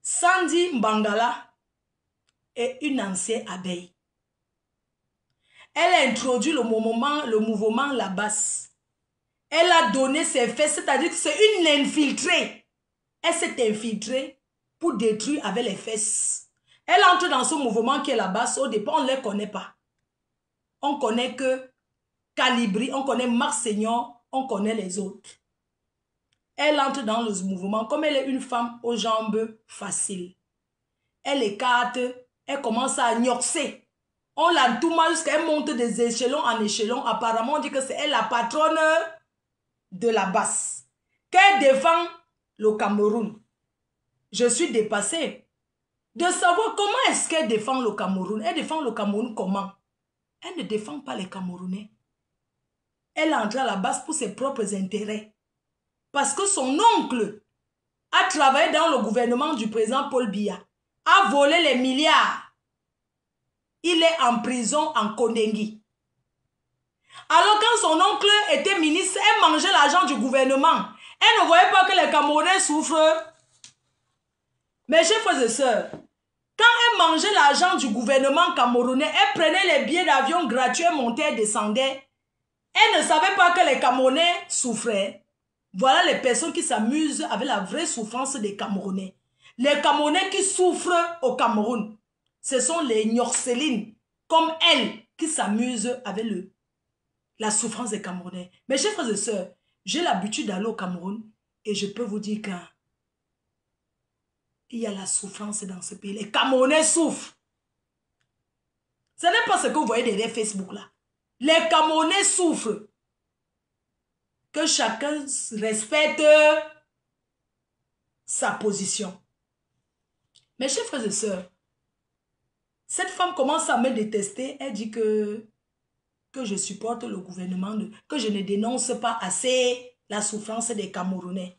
Sandy Mbangala est une ancienne abeille. Elle a introduit le mouvement La Basse. Elle a donné ses faits, c'est-à-dire que c'est une infiltrée. Elle s'est infiltrée pour détruire avec les fesses. Elle entre dans ce mouvement qui est La Basse. Au départ, on ne les connaît pas. On connaît que Calibri, on connaît Marc Seigneur, on connaît les autres. Elle entre dans le mouvement comme elle est une femme aux jambes faciles. Elle écarte, elle commence à gnoxer. On la tout mal jusqu'à elle monte des échelons en échelon. Apparemment, on dit que c'est elle la patronne de La Basse. Qu'elle défend le Cameroun. Je suis dépassée de savoir comment est-ce qu'elle défend le Cameroun. Elle défend le Cameroun comment? Elle ne défend pas les Camerounais. Elle entre à La Basse pour ses propres intérêts. Parce que son oncle a travaillé dans le gouvernement du président Paul Biya, a volé les milliards. Il est en prison en Kondengi. Alors quand son oncle était ministre, elle mangeait l'argent du gouvernement. Elle ne voyait pas que les Camerounais souffrent. Mes chers frères et sœurs, quand elle mangeait l'argent du gouvernement camerounais, elle prenait les billets d'avion gratuits, montait et descendait. Elle ne savait pas que les Camerounais souffraient. Voilà les personnes qui s'amusent avec la vraie souffrance des Camerounais. Les Camerounais qui souffrent au Cameroun, ce sont les Gnorcelines, comme elle, qui s'amusent avec la souffrance des Camerounais. Mes chers frères et sœurs, j'ai l'habitude d'aller au Cameroun et je peux vous dire qu'il y a la souffrance dans ce pays. Les Camerounais souffrent. Ce n'est pas ce que vous voyez derrière Facebook là. Les Camerounais souffrent. Que chacun respecte sa position. Mes chers frères et sœurs, cette femme commence à me détester. Elle dit que je supporte le gouvernement, que je ne dénonce pas assez la souffrance des Camerounais.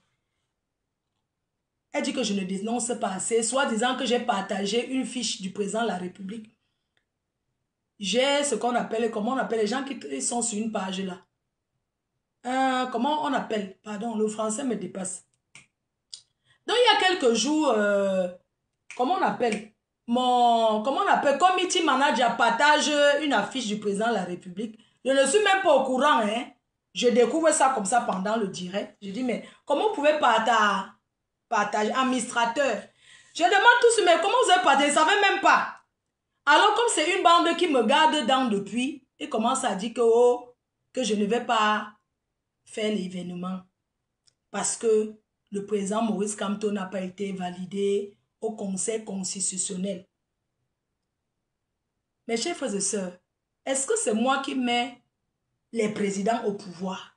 Elle dit que je ne dénonce pas assez, soit disant que j'ai partagé une fiche du président de la République. J'ai ce qu'on appelle, comment on appelle les gens qui sont sur une page là. Comment on appelle? Pardon, le français me dépasse. Donc, il y a quelques jours, comment on appelle? Committee manager partage une affiche du président de la République. Je ne suis même pas au courant, hein. Je découvre ça comme ça pendant le direct. Je dis, mais comment vous pouvez partager, administrateur? Je demande tous, mais comment vous avez partagé? Je ne savais même pas. Alors, comme c'est une bande qui me garde dedans depuis, ils commencent à dire que je ne vais pas faire l'événement parce que le président Maurice Kamto n'a pas été validé au Conseil constitutionnel. Mes chers frères et sœurs, est-ce que c'est moi qui mets les présidents au pouvoir?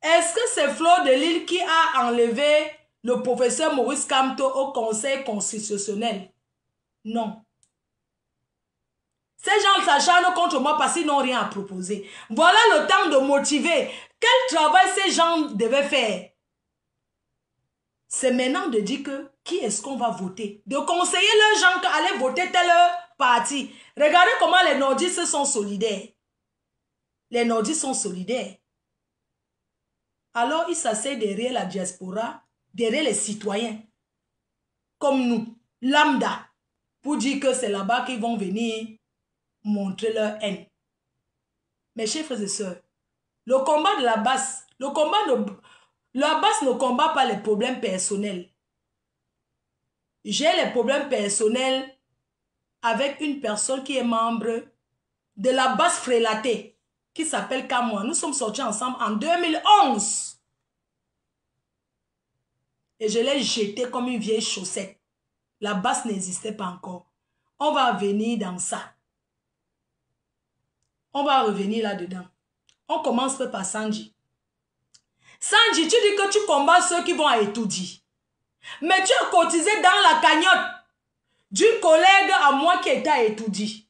Est-ce que c'est Fleur de Lille qui a enlevé le professeur Maurice Kamto au Conseil constitutionnel? Non. Ces gens s'acharnent contre moi parce qu'ils n'ont rien à proposer. Voilà le temps de motiver. Quel travail ces gens devaient faire? C'est maintenant de dire que qui est-ce qu'on va voter? De conseiller les gens qu'aller voter tel parti. Regardez comment les nordistes sont solidaires. Les nordistes sont solidaires. Alors ils s'asseyent derrière la diaspora, derrière les citoyens, comme nous, lambda, pour dire que c'est là-bas qu'ils vont venir montrer leur haine. Mes chers frères et sœurs, le combat de la basse, la basse ne combat pas les problèmes personnels. J'ai les problèmes personnels avec une personne qui est membre de la basse frélatée, qui s'appelle Kamoa. Nous sommes sortis ensemble en 2011. Et je l'ai jeté comme une vieille chaussette. La basse n'existait pas encore. On va venir dans ça. On va revenir là-dedans. On commence par Sanji. Sanji, tu dis que tu combats ceux qui vont à étudier. Mais tu as cotisé dans la cagnotte d'une collègue à moi qui était à étudier.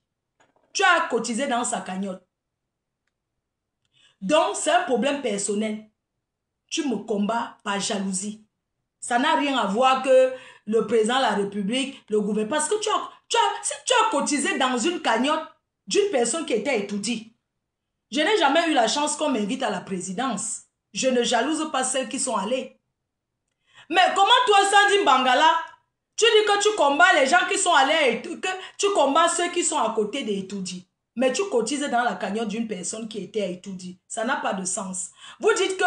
Tu as cotisé dans sa cagnotte. Donc, c'est un problème personnel. Tu me combats par jalousie. Ça n'a rien à voir que le président de la République, le gouvernement. Parce que si tu as cotisé dans une cagnotte d'une personne qui était étudiée, je n'ai jamais eu la chance qu'on m'invite à la présidence. Je ne jalouse pas celles qui sont allées. Mais comment toi, Sandy Mbangala, tu dis que tu combats les gens qui sont allés, que tu combats ceux qui sont à côté des Etoudi. Mais tu cotises dans la cagnotte d'une personne qui était à Etoudi. Ça n'a pas de sens. Vous dites que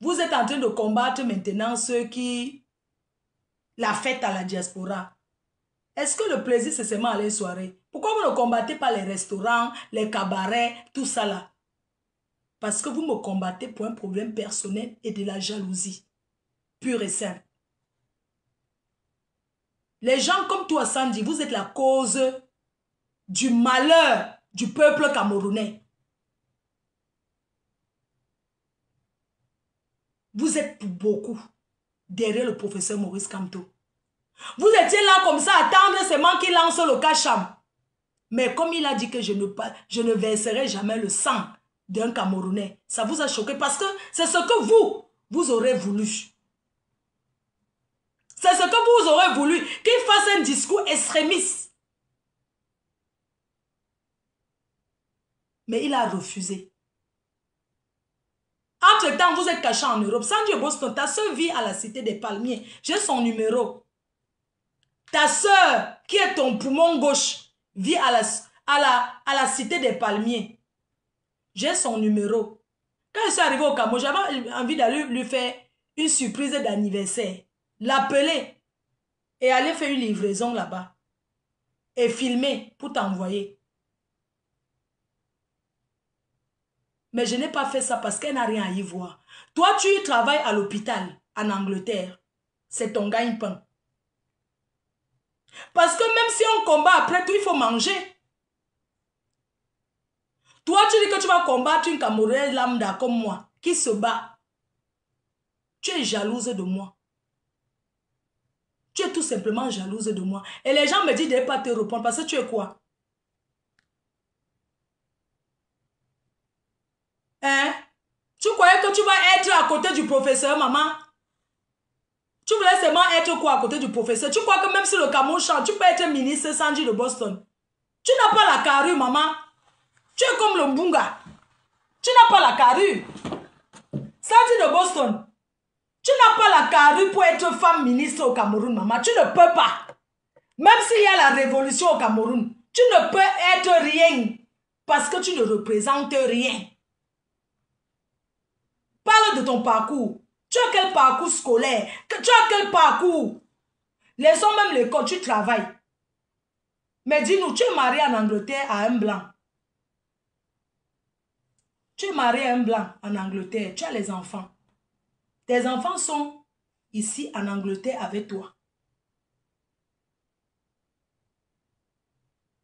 vous êtes en train de combattre maintenant ceux qui la fête à la diaspora. Est-ce que le plaisir, c'est seulement aller soirée? Pourquoi vous ne combattez pas les restaurants, les cabarets, tout ça là? Parce que vous me combattez pour un problème personnel et de la jalousie. Pure et simple. Les gens comme toi, Sandy, vous êtes la cause du malheur du peuple camerounais. Vous êtes pour beaucoup derrière le professeur Maurice Kamto. Vous étiez là comme ça, attendre seulement qu'il lance le Kacham. Mais comme il a dit que je ne verserai jamais le sang d'un Camerounais, ça vous a choqué parce que c'est ce que vous aurez voulu. C'est ce que vous aurez voulu, qu'il fasse un discours extrémiste. Mais il a refusé. Entre-temps, vous êtes caché en Europe. Sandy Boston, ta soeur vit à la Cité des Palmiers. J'ai son numéro. Ta soeur, qui est ton poumon gauche, vit à la Cité des Palmiers. J'ai son numéro. Quand je suis arrivé au Cameroun, j'avais envie d'aller lui faire une surprise d'anniversaire. L'appeler et aller faire une livraison là-bas. Et filmer pour t'envoyer. Mais je n'ai pas fait ça parce qu'elle n'a rien à y voir. Toi, tu travailles à l'hôpital en Angleterre. C'est ton gagne-pain. Parce que même si on combat après tout, il faut manger. Toi, tu dis que tu vas combattre une Camerounaise lambda comme moi, qui se bat. Tu es jalouse de moi. Tu es tout simplement jalouse de moi. Et les gens me disent de ne pas te répondre parce que tu es quoi? Hein? Tu croyais que tu vas être à côté du professeur, maman? Tu voulais seulement être quoi à côté du professeur? Tu crois que même si le Cameroun chante, tu peux être ministre Sandy de Boston? Tu n'as pas la carrure, maman. Tu es comme le Mbunga. Tu n'as pas la carrure. Sandy de Boston. Tu n'as pas la carrure pour être femme ministre au Cameroun, maman. Tu ne peux pas. Même s'il y a la révolution au Cameroun, tu ne peux être rien. Parce que tu ne représentes rien. Parle de ton parcours. Tu as quel parcours scolaire? Tu as quel parcours? Laissons même l'école, tu travailles. Mais dis-nous, tu es marié en Angleterre à un blanc. Tu es marié à un blanc en Angleterre. Tu as les enfants. Tes enfants sont ici en Angleterre avec toi.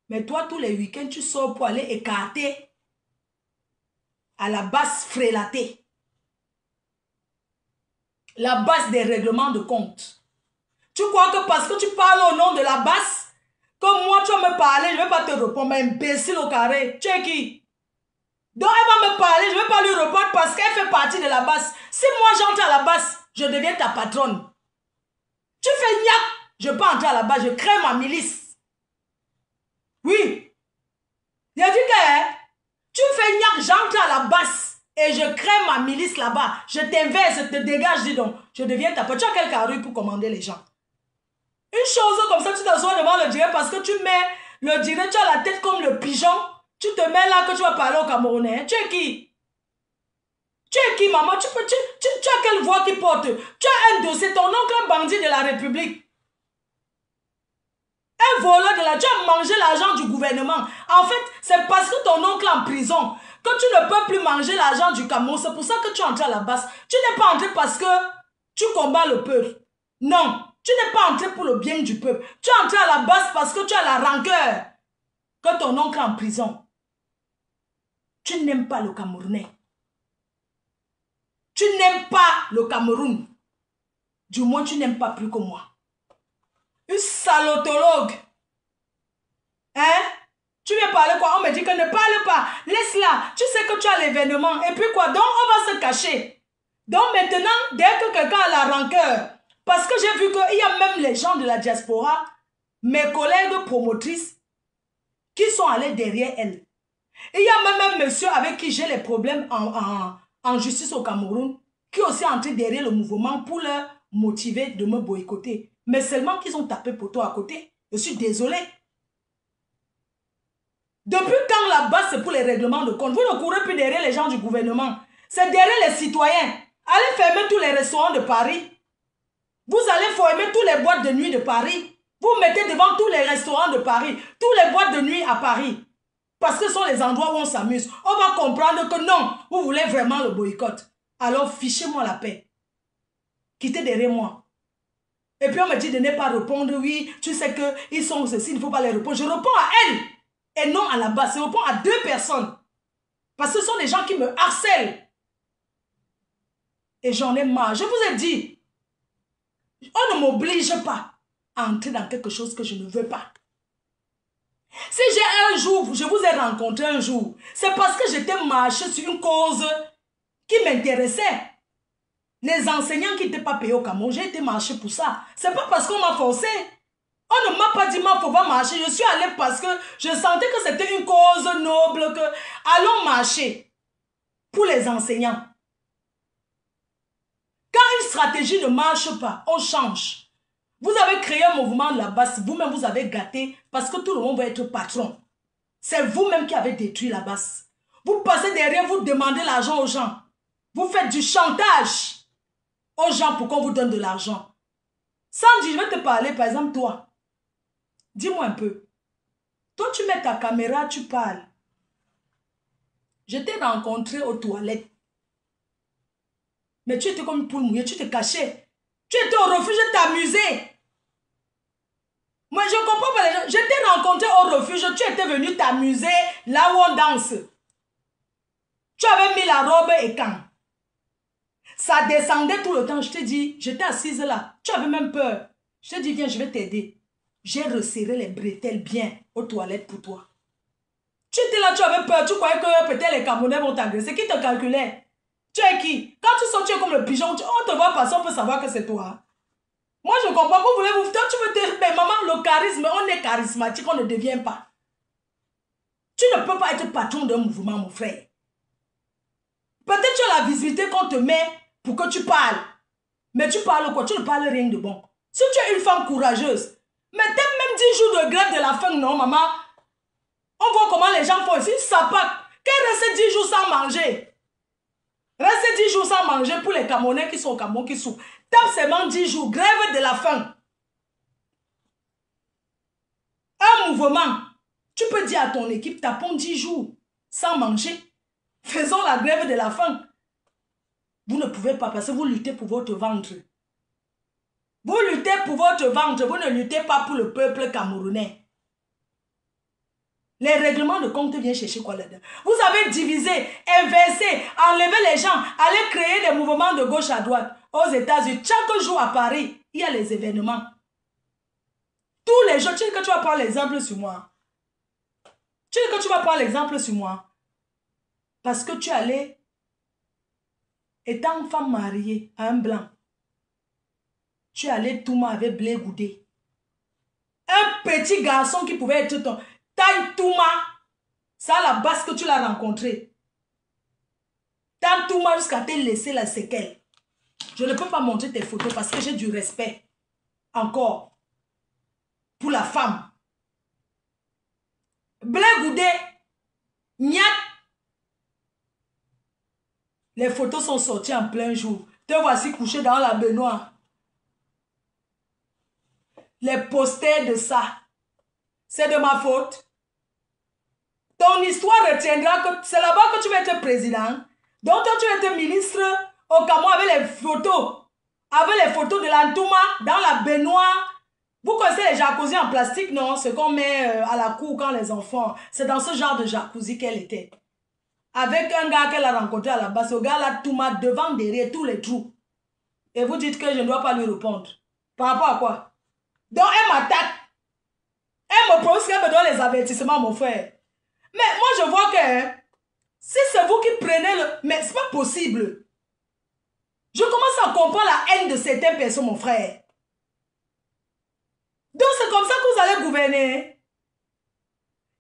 Mais toi, tous les week-ends, tu sors pour aller écarter à la base frélatée. La base des règlements de compte. Tu crois que parce que tu parles au nom de la base, comme moi tu vas me parler, je ne vais pas te répondre, mais imbécile au carré. Tu es qui? Donc elle va me parler, je ne vais pas lui répondre parce qu'elle fait partie de la base. Si moi j'entre à la base, je deviens ta patronne. Tu fais niaque, je peux entrer à la base, je crée ma milice. Oui. Il a dit que tu fais niaque, j'entre à la base. Et je crée ma milice là-bas. Je t'inverse, je te dégage, dis donc. Je deviens ta pote. Tu as quel carrure pour commander les gens? Une chose comme ça, tu t'assois devant le direct parce que tu mets le direct, tu as la tête comme le pigeon. Tu te mets là que tu vas parler au Camerounais. Tu es qui? Tu es qui, maman? Tu as quelle voix qui porte? Tu as un dossier, ton oncle est un bandit de la République. Un voleur de la... Tu as mangé l'argent du gouvernement. En fait, c'est parce que ton oncle est en prison que tu ne peux plus manger l'argent du Cameroun. C'est pour ça que tu es entré à la base. Tu n'es pas entré parce que tu combats le peuple. Non, tu n'es pas entré pour le bien du peuple. Tu es entré à la base parce que tu as la rancœur que ton oncle est en prison. Tu n'aimes pas le Camerounais. Tu n'aimes pas le Cameroun. Du moins, tu n'aimes pas plus que moi. Une salotologue. Hein? Tu viens parler quoi? On me dit que ne parle pas. Laisse-la. Tu sais que tu as l'événement. Et puis quoi? Donc, on va se cacher. Donc, maintenant, dès que quelqu'un a la rancœur, parce que j'ai vu qu'il y a même les gens de la diaspora, mes collègues promotrices, qui sont allés derrière elle. Il y a même un monsieur avec qui j'ai les problèmes en justice au Cameroun, qui est aussi entré derrière le mouvement pour leur motivé de me boycotter. Mais seulement qu'ils ont tapé poteau à côté. Je suis désolé. Depuis quand là-bas, c'est pour les règlements de compte? Vous ne courez plus derrière les gens du gouvernement. C'est derrière les citoyens. Allez fermer tous les restaurants de Paris. Vous allez fermer tous les boîtes de nuit de Paris. Vous mettez devant tous les restaurants de Paris, tous les boîtes de nuit à Paris. Parce que ce sont les endroits où on s'amuse. On va comprendre que non, vous voulez vraiment le boycott. Alors fichez-moi la paix. Quittez derrière moi. Et puis on me dit de ne pas répondre, oui, tu sais qu'ils sont ceci, il ne faut pas les répondre. Je réponds à elle et non à la base. Je réponds à deux personnes. Parce que ce sont des gens qui me harcèlent. Et j'en ai marre. Je vous ai dit, on ne m'oblige pas à entrer dans quelque chose que je ne veux pas. Si j'ai un jour, je vous ai rencontré un jour, c'est parce que j'étais marché sur une cause qui m'intéressait. Les enseignants qui n'étaient pas payés au Cameroun, j'ai été marcher pour ça. C'est pas parce qu'on m'a forcé. On ne m'a pas dit, il faut pas marcher. Je suis allée parce que je sentais que c'était une cause noble, que allons marcher pour les enseignants. Quand une stratégie ne marche pas, on change. Vous avez créé un mouvement là-bas, vous-même vous avez gâté parce que tout le monde va être patron. C'est vous-même qui avez détruit la base. Vous passez derrière, vous demandez l'argent aux gens. Vous faites du chantage aux gens pour qu'on vous donne de l'argent. Sandy, je vais te parler, par exemple, toi. Dis-moi un peu. Toi, tu mets ta caméra, tu parles. Je t'ai rencontré aux toilettes. Mais tu étais comme une poule mouillée, tu te cachais. Tu étais au refuge, t'amusais. Moi, je ne comprends pas les gens. Je t'ai rencontré au refuge, tu étais venu t'amuser là où on danse. Tu avais mis la robe et quand ça descendait tout le temps, je t'ai dit, j'étais assise là. Tu avais même peur. Je t'ai dit, viens, je vais t'aider. J'ai resserré les bretelles bien aux toilettes pour toi. Tu étais là, tu avais peur. Tu croyais que peut-être les Camerounais vont t'agresser. Qui te calculait? Tu es qui? Quand tu sors, tu es comme le pigeon. On te voit passer, on peut savoir que c'est toi. Moi, je comprends. Vous voulez vous... Toi, tu veux te... Mais maman, le charisme, on est charismatique, on ne devient pas. Tu ne peux pas être patron d'un mouvement, mon frère. Peut-être tu as la visibilité qu'on te met pour que tu parles. Mais tu parles quoi? Tu ne parles rien de bon. Si tu es une femme courageuse, mais t'aimes même 10 jours de grève de la faim, non, maman? On voit comment les gens font ici. Ça part. Qu'elle reste 10 jours sans manger. Reste 10 jours sans manger pour les Camerounais qui sont au Cameroun, qui souffrent. Tape seulement 10 jours. Grève de la faim. Un mouvement. Tu peux dire à ton équipe, tapons 10 jours sans manger. Faisons la grève de la faim. Vous ne pouvez pas parce que vous luttez pour votre ventre. Vous luttez pour votre ventre. Vous ne luttez pas pour le peuple camerounais. Les règlements de compte viennent chercher quoi là-dedans? Vous avez divisé, inversé, enlevé les gens, allez créer des mouvements de gauche à droite. Aux États-Unis, chaque jour à Paris, il y a les événements. Tous les jours, tu dis que tu vas prendre l'exemple sur moi. Tu dis que tu vas prendre l'exemple sur moi. Parce que tu allais, étant femme mariée à un blanc, tu allais tout moi avec Blé Goudé. Un petit garçon qui pouvait être ton... Taille Touma, c'est à la base que tu l'as rencontré. Taille Touma jusqu'à te laisser la séquelle. Je ne peux pas montrer tes photos parce que j'ai du respect. Encore. Pour la femme. Blé Goudé. Niat. Les photos sont sorties en plein jour. Te voici couché dans la baignoire. Les posters de ça. C'est de ma faute. Ton histoire retiendra que c'est là-bas que tu vas être président. Donc toi, tu vas être ministre au Cameroun avec les photos. Avec les photos de l'Antouma dans la baignoire. Vous connaissez les jacuzzi en plastique, non? Ce qu'on met à la cour quand les enfants. C'est dans ce genre de jacuzzi qu'elle était. Avec un gars qu'elle a rencontré à la base. Ce gars-là, Touma, devant, derrière, tous les trous. Et vous dites que je ne dois pas lui répondre. Par rapport à quoi? Donc elle m'attaque. Elle me pose qu'elle me donne les avertissements, mon frère. Mais moi, je vois que si c'est vous qui prenez le... Mais c'est pas possible. Je commence à comprendre la haine de certaines personnes, mon frère. Donc, c'est comme ça que vous allez gouverner.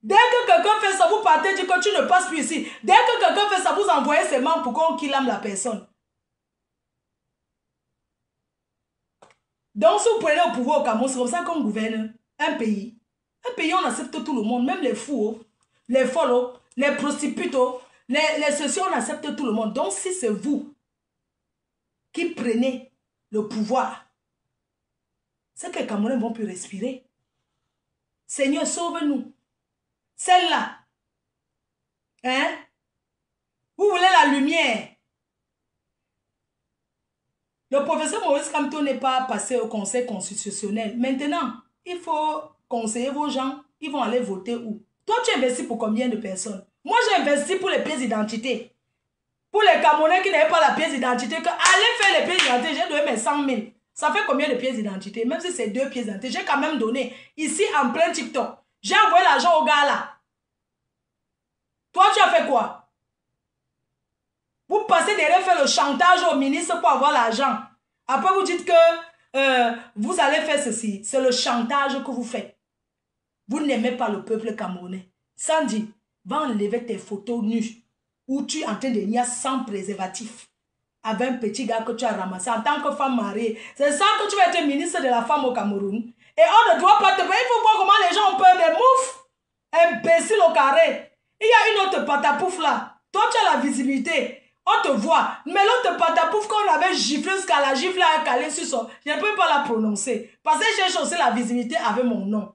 Dès que quelqu'un fait ça, vous partez dire que tu ne passes plus ici. Dès que quelqu'un fait ça, vous envoyez ses membres pour qu'on killame la personne. Donc, si vous prenez au pouvoir au Cameroun, c'est comme ça qu'on gouverne un pays. Un pays, on accepte tout le monde, même les fous, les follow, les prostituées, les ceci, on accepte tout le monde. Donc, si c'est vous qui prenez le pouvoir, c'est que les Camerounais ne vont plus respirer. Seigneur, sauve-nous. Celle-là. Hein? Vous voulez la lumière. Le professeur Maurice Kamto n'est pas passé au Conseil constitutionnel. Maintenant, il faut conseiller vos gens. Ils vont aller voter où? Toi, tu investis pour combien de personnes? Moi, j'ai investi pour les pièces d'identité. Pour les Camerounais qui n'avaient pas la pièce d'identité, allez faire les pièces d'identité, j'ai donné mes 100 000. Ça fait combien de pièces d'identité? Même si c'est 2 pièces d'identité, j'ai quand même donné. Ici, en plein TikTok. J'ai envoyé l'argent au gars là. Toi, tu as fait quoi? Vous passez derrière faire le chantage au ministre pour avoir l'argent. Après, vous dites que vous allez faire ceci. C'est le chantage que vous faites. Vous n'aimez pas le peuple camerounais. Sandy, va enlever tes photos nues où tu es en train de nier sans préservatif avec un petit gars que tu as ramassé en tant que femme mariée. C'est ça que tu vas être ministre de la femme au Cameroun. Et on ne doit pas te... Il faut voir comment les gens ont peur des moufs. Imbécile au carré. Il y a une autre patapouf là. Toi, tu as la visibilité. On te voit. Mais l'autre patapouf qu'on avait giflé jusqu'à la gifle a calé sur son... Je ne peux pas la prononcer. Parce que j'ai chaussé la visibilité avec mon nom.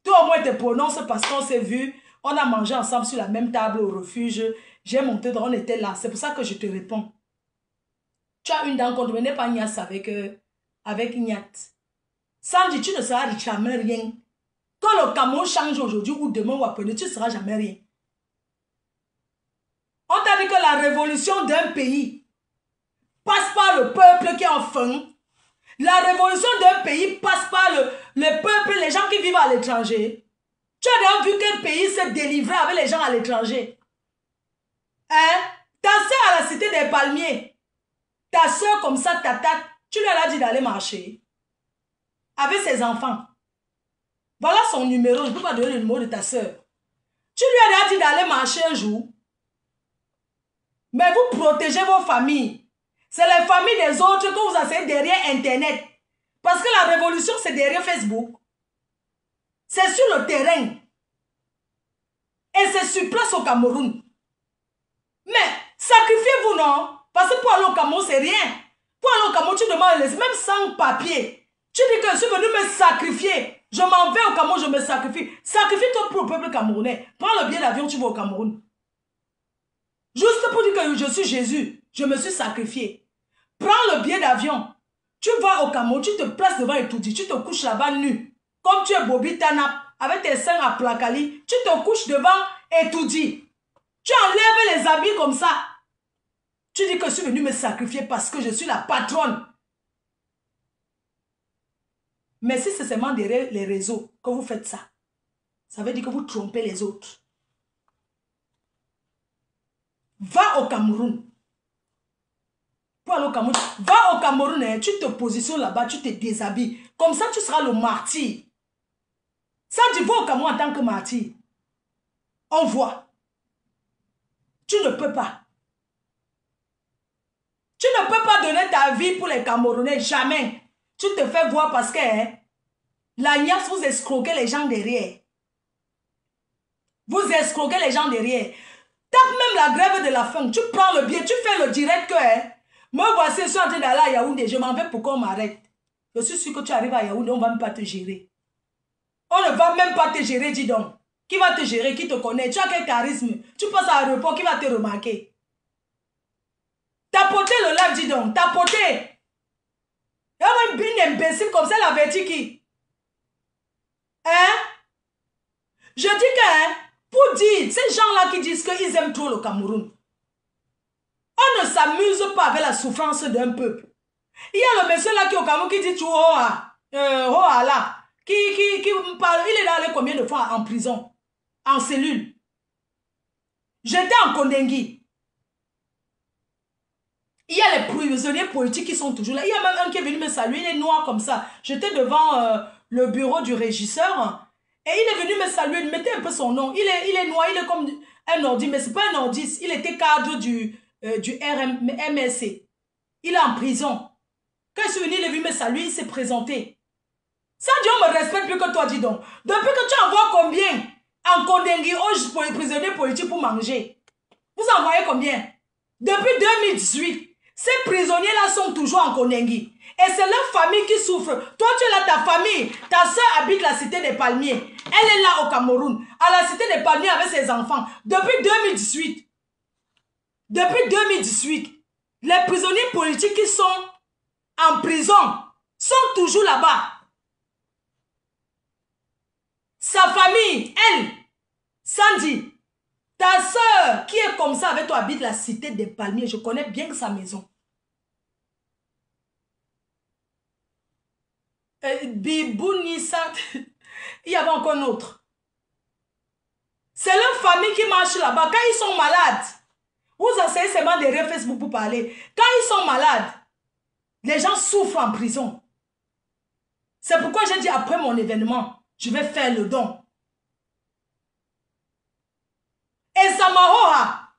Toi au moins te prononces parce qu'on s'est vu. On a mangé ensemble sur la même table au refuge. J'ai monté, on était là. C'est pour ça que je te réponds. Tu as une dent contre, mais n'est pas Nias avec Niat. Sandy, tu ne seras jamais rien. Quand le Cameroun change aujourd'hui ou demain ou après, tu ne seras jamais rien. On t'a dit que la révolution d'un pays passe par le peuple qui est en faim. La révolution d'un pays passe par le peuple, les gens qui vivent à l'étranger. Tu as déjà vu quel pays s'est délivré avec les gens à l'étranger? Hein? Ta soeur à la cité des palmiers, ta soeur comme ça, tu lui as dit d'aller marcher avec ses enfants. Voilà son numéro, je ne peux pas donner le numéro de ta soeur. Tu lui as dit d'aller marcher un jour. Mais vous protégez vos familles. C'est les familles des autres que vous asseyez derrière Internet. Parce que la révolution, c'est derrière Facebook. C'est sur le terrain. Et c'est sur place au Cameroun. Mais sacrifiez-vous, non? Parce que pour aller au Cameroun, c'est rien. Pour aller au Cameroun, tu demandes, même sans papier. Tu dis que je suis venu me sacrifier. Je m'en vais au Cameroun, je me sacrifie. Sacrifie-toi pour le peuple camerounais. Prends le billet d'avion, tu vas au Cameroun. Juste pour dire que je suis Jésus, je me suis sacrifié. Prends le billet d'avion. Tu vas au Cameroun, tu te places devant Etoudi, tu te couches là-bas nu. Comme tu es Bobby Tanap, avec tes seins à placali, tu te couches devant Etoudi. Tu enlèves les habits comme ça. Tu dis que je suis venu me sacrifier parce que je suis la patronne. Mais si c'est seulement derrière les réseaux que vous faites ça, ça veut dire que vous trompez les autres. Va au Cameroun. Pour aller au Cameroun, va au Cameroun, hein, tu te positionnes là-bas, tu te déshabilles. Comme ça, tu seras le martyr. Ça, tu vas au Cameroun en tant que martyr. On voit. Tu ne peux pas. Tu ne peux pas donner ta vie pour les Camerounais, jamais. Tu te fais voir parce que hein, la NIAS, vous escroquez les gens derrière. Vous escroquez les gens derrière. Tape même la grève de la faim. Tu prends le billet, tu fais le direct que hein, moi voici, je suis en train d'aller à Yaoundé, je m'en vais pour qu'on m'arrête. Je suis sûr que tu arrives à Yaoundé, on ne va même pas te gérer. On ne va même pas te gérer, dis donc. Qui va te gérer, qui te connaît? Tu as quel charisme? Tu passes à l'aéroport, qui va te remarquer? Tapoter le live, dis donc. Tapoter. Il y a une bine imbécile comme ça, elle avertit qui? Hein? Je dis que, hein, pour dire, ces gens-là qui disent qu'ils aiment trop le Cameroun, on ne s'amuse pas avec la souffrance d'un peuple. Il y a le monsieur là qui est au Cameroun qui dit tout là, qui me parle, il est allé combien de fois en prison, en cellule. J'étais en Kondengui. Il y a les prisonniers politiques qui sont toujours là. Il y a même un qui est venu me saluer, il est noir comme ça. J'étais devant le bureau du régisseur et il est venu me saluer, il mettait un peu son nom. Il est noir, il est comme un ordi, mais c'est pas un ordi. Il était cadre du MSC. Il est en prison. Quand je suis venu, il est venu me saluer, il s'est présenté. Ça, Dieu me respecte plus que toi, dis donc. Depuis que tu envoies combien en Kondengui aux prisonniers politiques pour manger? Vous envoyez combien? Depuis 2018, ces prisonniers-là sont toujours en Kondengui. Et c'est leur famille qui souffre. Toi, tu es là, ta famille. Ta soeur habite la cité des Palmiers. Elle est là au Cameroun, à la cité des Palmiers avec ses enfants. Depuis 2018. Depuis 2018, les prisonniers politiques qui sont en prison sont toujours là-bas. Sa famille, elle, Sandy, ta soeur qui est comme ça avec toi habite la cité des Palmiers. Je connais bien sa maison. Bibounissa, il y avait encore un autre. C'est leur famille qui marche là-bas. Quand ils sont malades, vous essayez seulement de rire Facebook pour parler. Quand ils sont malades, les gens souffrent en prison. C'est pourquoi j'ai dit après mon événement, je vais faire le don. Et Samaroha,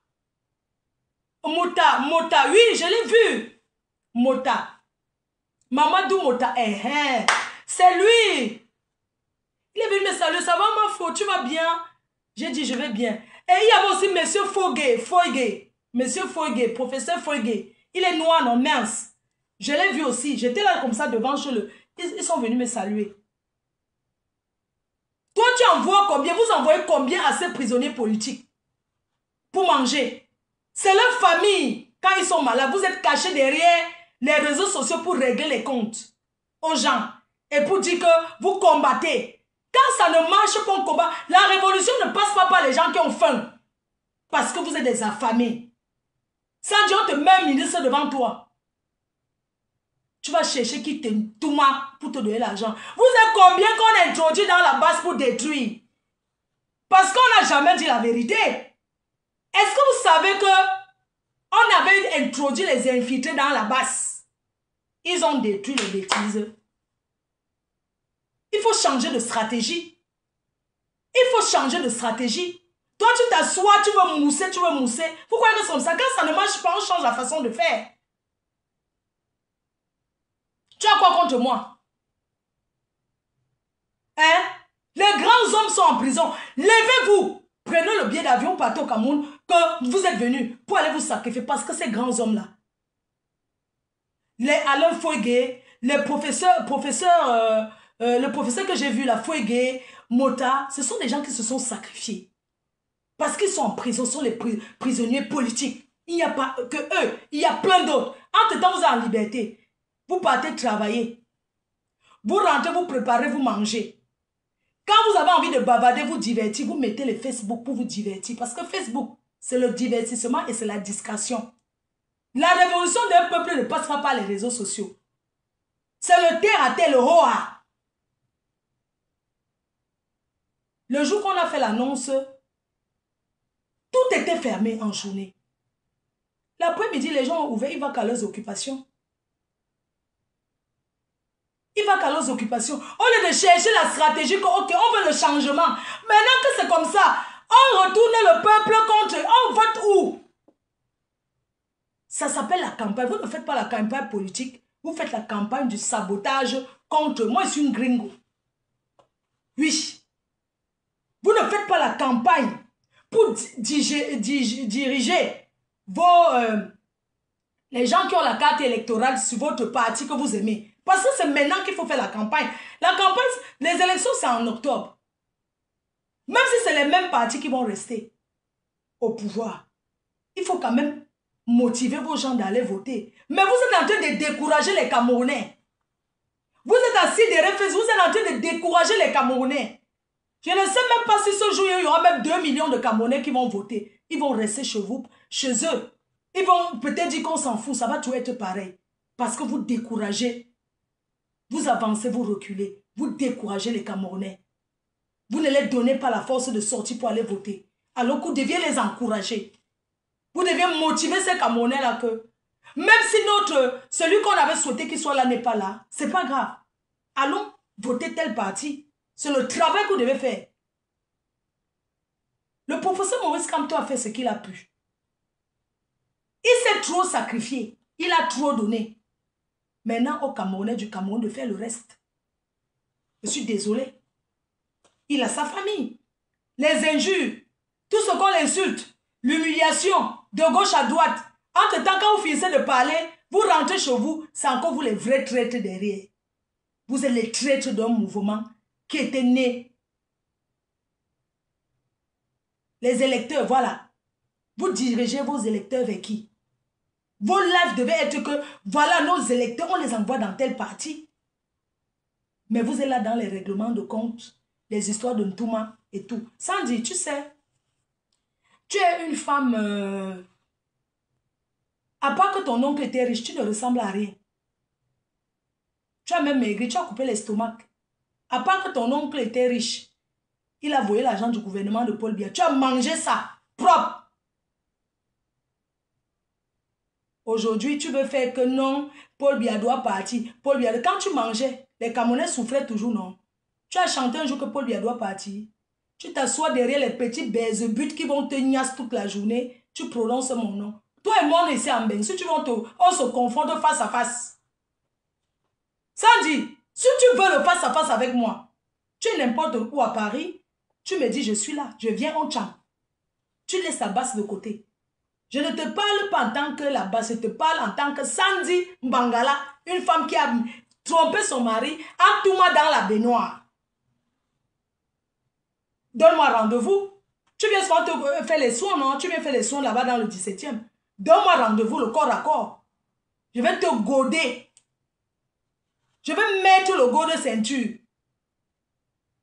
Mota, oui, je l'ai vu. Mota. Mamadou Mota, c'est lui. Il est venu me saluer, ça va ma faute, tu vas bien? J'ai dit, je vais bien. Et il y avait aussi monsieur Fogué, monsieur Fogué, professeur Fogué. Il est noir, non, mince. Je l'ai vu aussi, j'étais là comme ça devant chez le... Ils sont venus me saluer. Toi, tu envoies combien? Vous envoyez combien à ces prisonniers politiques pour manger? C'est leur famille. Quand ils sont malades, vous êtes cachés derrière les réseaux sociaux pour régler les comptes aux gens. Et pour dire que vous combattez. Quand ça ne marche pas, on combat. La révolution ne passe pas par les gens qui ont faim. Parce que vous êtes des affamés. Sans Dieu, on te met un ministre devant toi. Tu vas chercher qui te touma pour te donner l'argent. Vous êtes combien qu'on introduit dans la base pour détruire? Parce qu'on n'a jamais dit la vérité. Est-ce que vous savez que on avait introduit les infiltrés dans la base? Ils ont détruit les bêtises. Il faut changer de stratégie. Il faut changer de stratégie. Toi, tu t'assois, tu veux mousser, Pourquoi est-ce comme ça? Quand ça ne marche pas, on change la façon de faire. Tu as quoi contre moi? Hein? Les grands hommes sont en prison. Levez-vous. Prenez le billet d'avion, partez au Cameroun, que vous êtes venus pour aller vous sacrifier. Parce que ces grands hommes-là, les Alain Fogué, les professeurs, le professeur que j'ai vu, la Fogué, Mota, ce sont des gens qui se sont sacrifiés. Parce qu'ils sont en prison, ce sont les prisonniers politiques. Il n'y a pas que eux, il y a plein d'autres. Entre-temps, vous êtes en liberté. Vous partez travailler. Vous rentrez, vous préparez, vous mangez. Quand vous avez envie de bavarder, vous divertir, vous mettez le Facebook pour vous divertir. Parce que Facebook, c'est le divertissement et c'est la discrétion. La révolution d'un peuple ne passe pas par les réseaux sociaux. C'est le terre à terre, le hoa. Le jour qu'on a fait l'annonce, tout était fermé en journée. L'après-midi, les gens ont ouvert, ils vont qu'à leurs occupations. Il va qu'à leurs occupations. Au lieu de chercher la stratégie, que, ok, on veut le changement. Maintenant que c'est comme ça, on retourne le peuple contre, on vote où? Ça s'appelle la campagne. Vous ne faites pas la campagne politique, vous faites la campagne du sabotage contre. Moi, je suis une gringo. Oui. Vous ne faites pas la campagne pour diriger vos... les gens qui ont la carte électorale sur votre parti que vous aimez. Parce que c'est maintenant qu'il faut faire la campagne. La campagne, les élections, c'est en octobre. Même si c'est les mêmes partis qui vont rester au pouvoir, il faut quand même motiver vos gens d'aller voter. Mais vous êtes en train de décourager les Camerounais. Vous êtes assis derrière Facebook, vous êtes en train de décourager les Camerounais. Je ne sais même pas si ce jour, il y aura même 2 millions de Camerounais qui vont voter. Ils vont rester chez vous, chez eux. Ils vont peut-être dire qu'on s'en fout, ça va tout être pareil. Parce que vous découragez. Vous avancez, vous reculez. Vous découragez les Camerounais. Vous ne les donnez pas la force de sortir pour aller voter. Alors que vous deviez les encourager. Vous deviez motiver ces Camerounais-là que, même si celui qu'on avait souhaité qu'il soit là n'est pas là, c'est pas grave. Allons voter tel parti. C'est le travail que vous devez faire. Le professeur Maurice Kamto a fait ce qu'il a pu. Il s'est trop sacrifié. Il a trop donné. maintenant au Camerounais du Cameroun de faire le reste. Je suis désolée. Il a sa famille. Les injures, tout ce qu'on l'insulte, l'humiliation, de gauche à droite. Entre-temps, quand vous finissez de parler, vous rentrez chez vous, c'est encore vous les vrais traîtres derrière. Vous êtes les traîtres d'un mouvement qui était né. Les électeurs, voilà. Vous dirigez vos électeurs vers qui? Vos lives devaient être que, voilà, nos électeurs, on les envoie dans tel parti. Mais vous êtes là dans les règlements de compte, les histoires de Ntouma et tout. Sandy, tu sais, tu es une femme... à part que ton oncle était riche, tu ne ressembles à rien. Tu as même maigri, tu as coupé l'estomac. À part que ton oncle était riche, il a volé l'argent du gouvernement de Paul Biya. Tu as mangé ça, propre. Aujourd'hui, tu veux faire que non, Paul Biya doit partir. Paul Biya, quand tu mangeais, les Camerounais souffraient toujours, non? Tu as chanté un jour que Paul Biya doit partir. Tu t'assois derrière les petits baise-buts qui vont te niasse toute la journée. Tu prononces mon nom. Toi et moi, on est ici en Beng. Si tu veux, on se confronte face à face. Sandy, si tu veux le face à face avec moi, tu es n'importe où à Paris, tu me dis je suis là, je viens en champ. Tu laisses la basse de côté. Je ne te parle pas en tant que la basse, je te parle en tant que Sandy Mbangala, une femme qui a trompé son mari en tout moi dans la baignoire. Donne-moi rendez-vous. Tu viens souvent te faire les soins, non? Tu viens faire les soins là-bas dans le 17e. Donne-moi rendez-vous, le corps à corps. Je vais te goder. Je vais mettre le go de ceinture.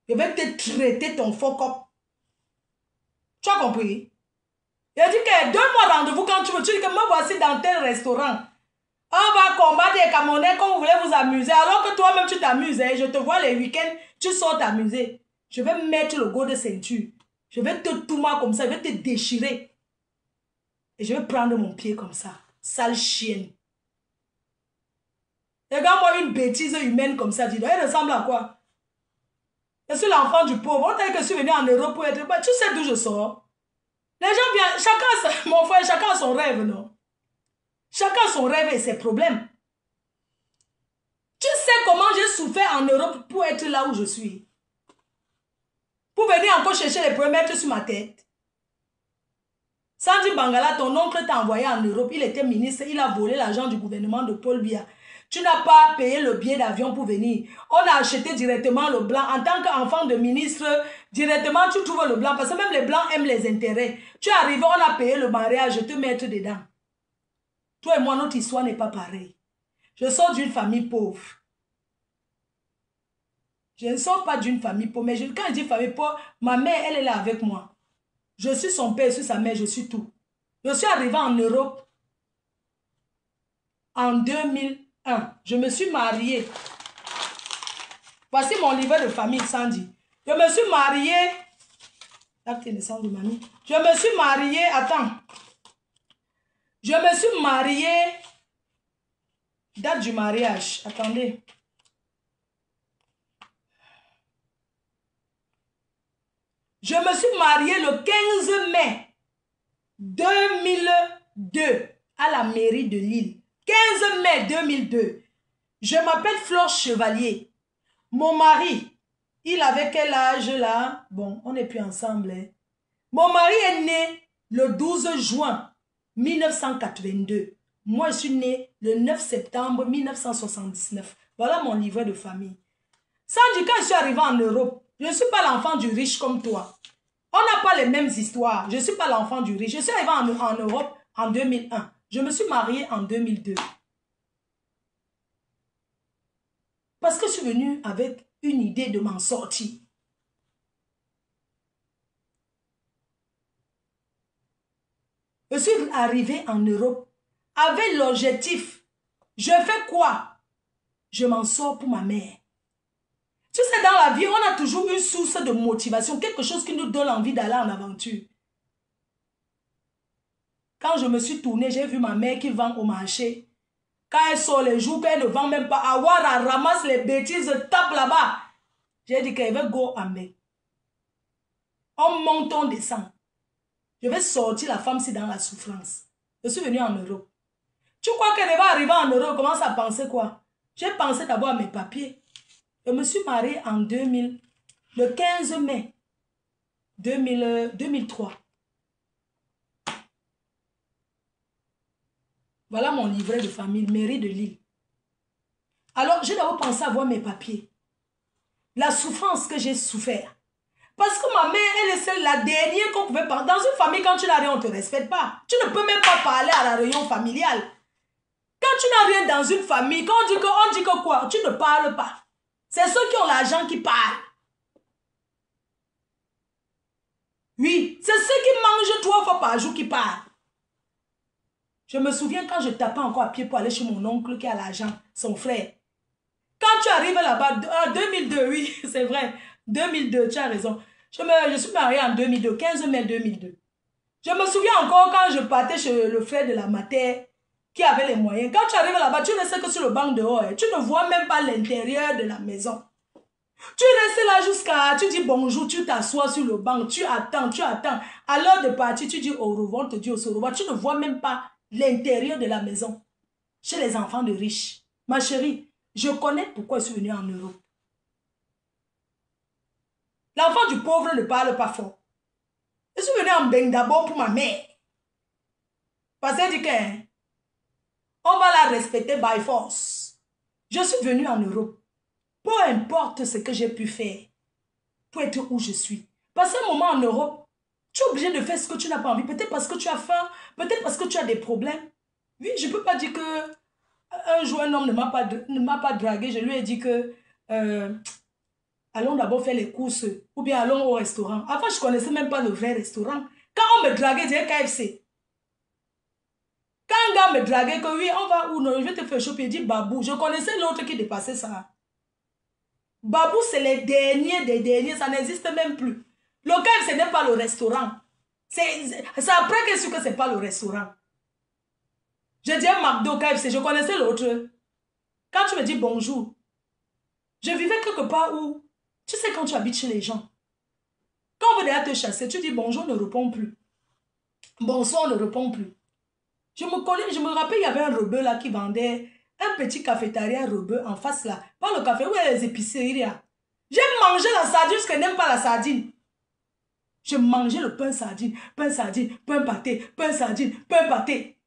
Je vais te traiter ton faux cop. Tu as compris? Il a dit que donne-moi rendez-vous quand tu veux. Tu dis que me voici dans tel restaurant. On va combattre les Camerounais comme vous voulez vous amuser. Alors que toi-même tu t'amuses. Hein? Je te vois les week-ends, tu sors t'amuser. Je vais mettre le go de ceinture. Je vais te tourner comme ça. Je vais te déchirer. Et je vais prendre mon pied comme ça. Sale chienne. Regarde-moi une bêtise humaine comme ça. Dis-donc, elle ressemble à quoi? Je suis l'enfant du pauvre. On t'a dit que je suis venu en Europe pour être... Tu sais d'où je sors? Les gens viennent... Chacun, mon frère, chacun a son rêve, non? Chacun a son rêve et ses problèmes. Tu sais comment j'ai souffert en Europe pour être là où je suis? Pour venir encore chercher les problèmes, mettre sur ma tête. Sandy Mbangala, ton oncle t'a envoyé en Europe. Il était ministre. Il a volé l'argent du gouvernement de Paul Biya. Tu n'as pas payé le billet d'avion pour venir. On a acheté directement le blanc. En tant qu'enfant de ministre, directement tu trouves le blanc. Parce que même les blancs aiment les intérêts. Tu es arrivé, on a payé le mariage, je te mettre dedans. Toi et moi, notre histoire n'est pas pareille. Je sors d'une famille pauvre. Je ne sors pas d'une famille pauvre. Mais quand je dis famille pauvre, ma mère, elle est là avec moi. Je suis son père, je suis sa mère, je suis tout. Je suis arrivé en Europe en 2001. Je me suis mariée. Voici mon livret de famille, Sandy. Je me suis mariée. Acte de naissance de mamie. Je me suis mariée. Attends. Je me suis mariée. Date du mariage. Attendez. Je me suis mariée le 15 mai 2002 à la mairie de Lille. 15 mai 2002. Je m'appelle Flore Chevalier. Mon mari, il avait quel âge là? Bon, on n'est plus ensemble. Hein. Mon mari est né le 12 juin 1982. Moi, je suis née le 9 septembre 1979. Voilà mon livret de famille. Sandy, quand je suis arrivée en Europe, je ne suis pas l'enfant du riche comme toi. On n'a pas les mêmes histoires. Je ne suis pas l'enfant du riche. Je suis arrivée en Europe en 2001. Je me suis mariée en 2002. Parce que je suis venue avec une idée de m'en sortir. Je suis arrivée en Europe avec l'objectif. Je fais quoi? Je m'en sors pour ma mère. Tu sais, dans la vie, on a toujours une source de motivation, quelque chose qui nous donne envie d'aller en aventure. Quand je me suis tournée, j'ai vu ma mère qui vend au marché. Quand elle sort les jours qu'elle ne vend même pas, Awara ramasse les bêtises, tape là-bas. J'ai dit qu'elle veut go en mai. On monte, on descend. Je vais sortir la femme si dans la souffrance. Je suis venue en Europe. Tu crois qu'elle va arriver en Europe, commence à penser quoi? J'ai pensé d'abord à mes papiers. Je me suis mariée en 2000, le 15 mai 2003. Voilà mon livret de famille, mairie de Lille. Alors, j'ai d'abord pensé à voir mes papiers. La souffrance que j'ai souffert. Parce que ma mère, elle est la dernière qu'on pouvait parler. Dans une famille, quand tu n'as rien, on ne te respecte pas. Tu ne peux même pas parler à la réunion familiale. Quand tu n'as rien dans une famille, quand on dit que quoi, tu ne parles pas. C'est ceux qui ont l'argent qui parlent. Oui, c'est ceux qui mangent 3 fois par jour qui parlent. Je me souviens quand je tapais encore à pied pour aller chez mon oncle qui a l'argent, son frère. Quand tu arrives là-bas, en 2002, oui, c'est vrai, 2002, tu as raison. Je suis mariée en 2002, 15 mai 2002. Je me souviens encore quand je partais chez le frère de la mater qui avait les moyens. Quand tu arrives là-bas, tu ne sais que sur le banc dehors, tu ne vois même pas l'intérieur de la maison. Tu restes là jusqu'à, tu dis bonjour, tu t'assois sur le banc, tu attends, tu attends. À l'heure de partir, tu dis au revoir, on te dit au revoir. Tu ne vois même pas l'intérieur de la maison. Chez les enfants de riches. Ma chérie, je connais pourquoi je suis venue en Europe. L'enfant du pauvre ne parle pas fort. Je suis venue en bain d'abord pour ma mère. Parce qu'elle dit qu'on va la respecter by force. Je suis venue en Europe. Peu importe ce que j'ai pu faire pour être où je suis. Parce qu'à un moment en Europe, tu es obligé de faire ce que tu n'as pas envie. Peut-être parce que tu as faim, peut-être parce que tu as des problèmes. Oui, je ne peux pas dire que un jour un homme ne m'a pas dragué. Je lui ai dit que allons d'abord faire les courses ou bien allons au restaurant. Avant, je ne connaissais même pas le vrai restaurant. Quand on me draguait, je disais KFC. Quand un gars me draguait que oui, on va où, non, je vais te faire choper, il dit Babou. Je connaissais l'autre qui dépassait ça. Babou, c'est les derniers des derniers, ça n'existe même plus. Le KFC n'est pas le restaurant. C'est après que je suis que ce n'est pas le restaurant. Je dis un McDo, KFC, je connaissais l'autre. Quand tu me dis bonjour, je vivais quelque part où, tu sais quand tu habites chez les gens, quand on veut déjà te chasser, tu dis bonjour, on ne répond plus. Bonsoir, on ne répond plus. Je me rappelle, il y avait un rebeu là qui vendait un petit cafétéria rebeu en face là. Pas le café, où est les épiceries là. J'ai mangé la sardine parce que je n'aime pas la sardine. Je mangeais le pain sardine, pain pâté, pain sardine, pain pâté.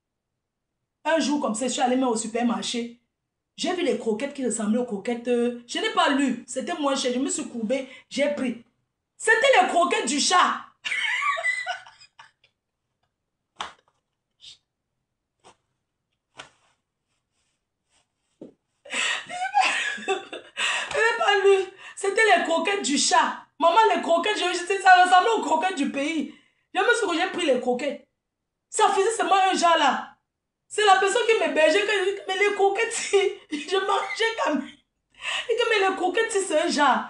Un jour comme ça, je suis allée même au supermarché. J'ai vu les croquettes qui ressemblaient aux croquettes. Je n'ai pas lu, c'était moins cher. Je me suis courbée, j'ai pris. C'était les croquettes du chat. Je n'ai pas lu. C'était les croquettes du chat. Maman, les croquettes, ça ressemblait aux croquettes du pays. Je me suis dit, j'ai pris les croquettes. Ça faisait seulement un genre là. C'est la personne qui m'hébergeait que mais les croquettes, je mangeais quand même. Et que mais les croquettes, c'est un genre.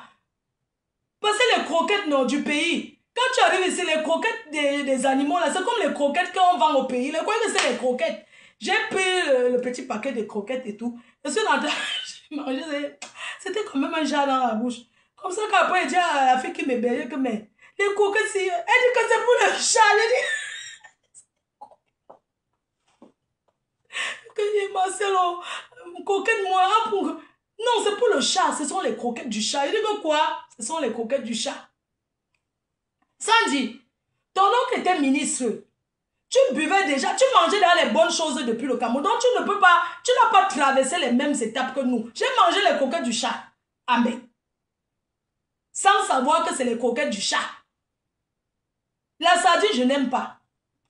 Parce que les croquettes non, du pays. Quand tu arrives ici, les croquettes des animaux, là, c'est comme les croquettes qu'on vend au pays. Les croquettes, c'est les croquettes. J'ai pris le petit paquet de croquettes et tout. Je suis rentrée, j'ai mangé. C'était quand même un genre dans la bouche. Comme ça qu'après, il dit à la fille qui m'hébergeait que mais les croquettes, elle dit que c'est pour le chat. Elle dit que Marcel, croquettes, moi, pour... Non, c'est pour le chat. Ce sont les croquettes du chat. Il dit que quoi? Ce sont les croquettes du chat. Sandy, ton oncle était ministre. Tu buvais déjà, tu mangeais déjà les bonnes choses depuis le Cameroun. Donc tu ne peux pas, tu n'as pas traversé les mêmes étapes que nous. J'ai mangé les croquettes du chat. Amen. Sans savoir que c'est les croquettes du chat. La sardine, je n'aime pas.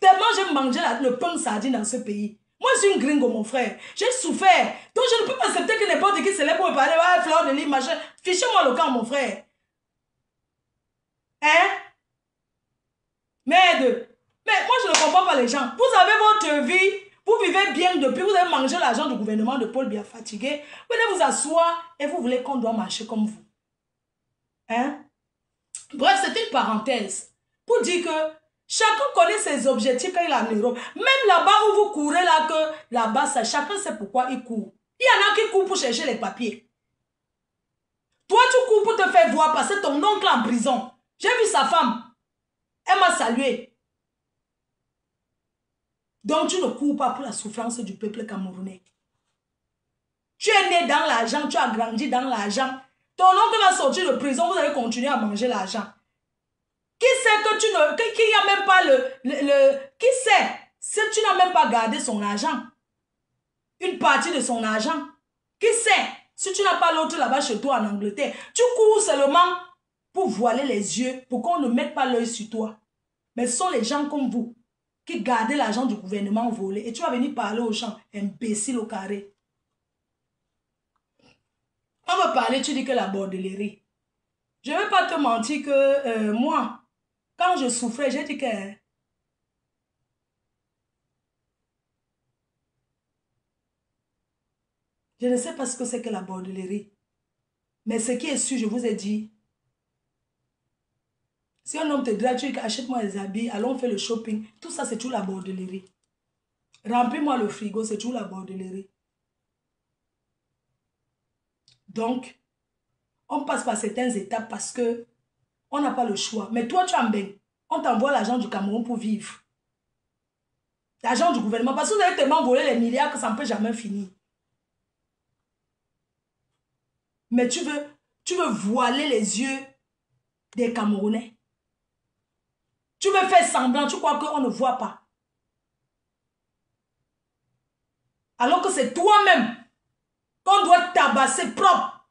Tellement j'ai mangé le pain sardine dans ce pays. Moi, je suis une gringo, mon frère. J'ai souffert. Donc, je ne peux pas accepter que n'importe qui se lève pour me parler. Ouais, fleur de lit, machin. Fichez-moi le camp, mon frère. Hein? Merde. Mais moi, je ne comprends pas les gens. Vous avez votre vie. Vous vivez bien depuis. Vous avez mangé l'argent du gouvernement de Paul bien fatigué. Vous venez vous asseoir et vous voulez qu'on doit marcher comme vous. Hein? Bref, c'est une parenthèse. Pour dire que chacun connaît ses objectifs quand il est en Europe. Même là-bas où vous courez, là, que là-bas, ça, chacun sait pourquoi il court. Il y en a qui courent pour chercher les papiers. Toi, tu cours pour te faire voir parce que ton oncle est en prison. J'ai vu sa femme. Elle m'a salué. Donc, tu ne cours pas pour la souffrance du peuple camerounais. Tu es né dans l'argent, tu as grandi dans l'argent. Ton oncle va sortir de prison, vous allez continuer à manger l'argent. Qui sait que tu ne... Qui n'y a même pas qui sait si tu n'as même pas gardé son argent? Une partie de son argent. Qui sait si tu n'as pas l'autre là-bas chez toi en Angleterre? Tu cours seulement pour voiler les yeux, pour qu'on ne mette pas l'œil sur toi. Mais ce sont les gens comme vous qui gardent l'argent du gouvernement volé. Et tu vas venir parler aux gens, imbécile au carré. On va parler, tu dis que la bordellerie. Je ne vais pas te mentir que moi, quand je souffrais, j'ai dit que... Je ne sais pas ce que c'est que la bordellerie. Mais ce qui est sûr, je vous ai dit, si un homme te dit, tu achète-moi des habits, allons faire le shopping, tout ça, c'est tout la bordellerie. Remplis-moi le frigo, c'est tout la bordellerie. Donc, on passe par certaines étapes parce que on n'a pas le choix. Mais toi, tu as un bain. On t'envoie l'argent du Cameroun pour vivre. L'argent du gouvernement. Parce que vous avez tellement volé les milliards que ça ne peut jamais finir. Mais tu veux voiler les yeux des Camerounais. Tu veux faire semblant, tu crois qu'on ne voit pas. Alors que c'est toi-même qu'on doit tabasser propre.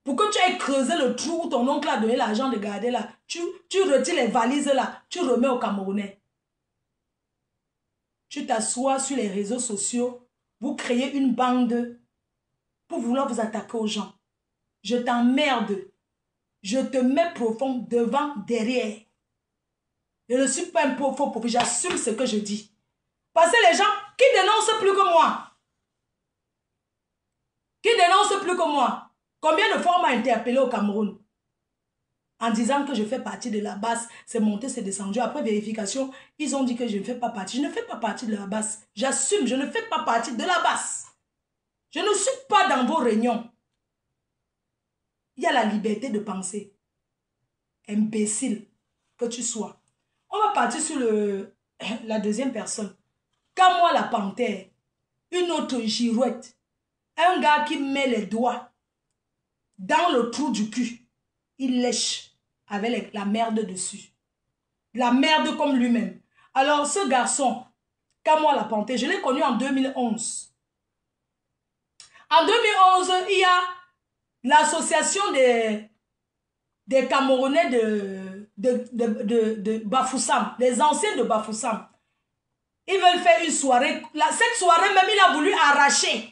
Pour que tu aies creusé le trou où ton oncle a donné l'argent de garder là. Tu retires les valises là, tu remets aux Camerounais. Tu t'assois sur les réseaux sociaux, vous créez une bande pour vouloir vous attaquer aux gens. Je t'emmerde. Je te mets profond devant, derrière. Je ne suis pas un faux pour que j'assume ce que je dis. Parce que les gens qui dénoncent plus que moi. Qui dénoncent plus que moi. Combien de fois on m'a interpellé au Cameroun en disant que je fais partie de la base, c'est monté, c'est descendu. Après vérification, ils ont dit que je ne fais pas partie. Je ne fais pas partie de la base. J'assume, je ne fais pas partie de la base. Je ne suis pas dans vos réunions. Il y a la liberté de penser. Imbécile que tu sois. On va partir sur la deuxième personne. Quand moi, la panthère, une autre girouette, un gars qui met les doigts dans le trou du cul, il lèche avec la merde dessus. La merde comme lui-même. Alors, ce garçon, quand moi, la panthère, je l'ai connu en 2011. En 2011, il y a l'association des Camerounais de Bafoussam, des anciens de Bafoussam. Ils veulent faire une soirée. Cette soirée même, il a voulu arracher.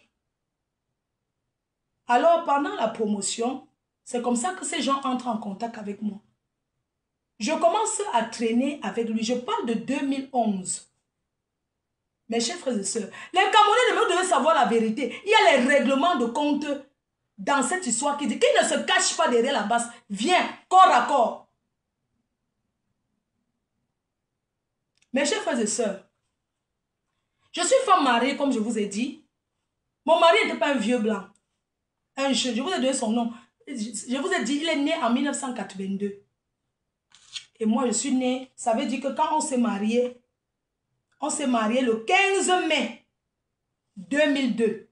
Alors, pendant la promotion, c'est comme ça que ces gens entrent en contact avec moi. Je commence à traîner avec lui. Je parle de 2011. Mes chers frères et sœurs, les Camerounais devaient savoir la vérité. Il y a les règlements de compte dans cette histoire qui dit qu'il ne se cache pas derrière la base. Viens, corps à corps. Mes chers frères et sœurs, je suis femme mariée, comme je vous ai dit. Mon mari n'était pas un vieux blanc. Un jeune, je vous ai donné son nom. Je vous ai dit, il est né en 1982. Et moi, je suis née, ça veut dire que quand on s'est marié le 15 mai 2002.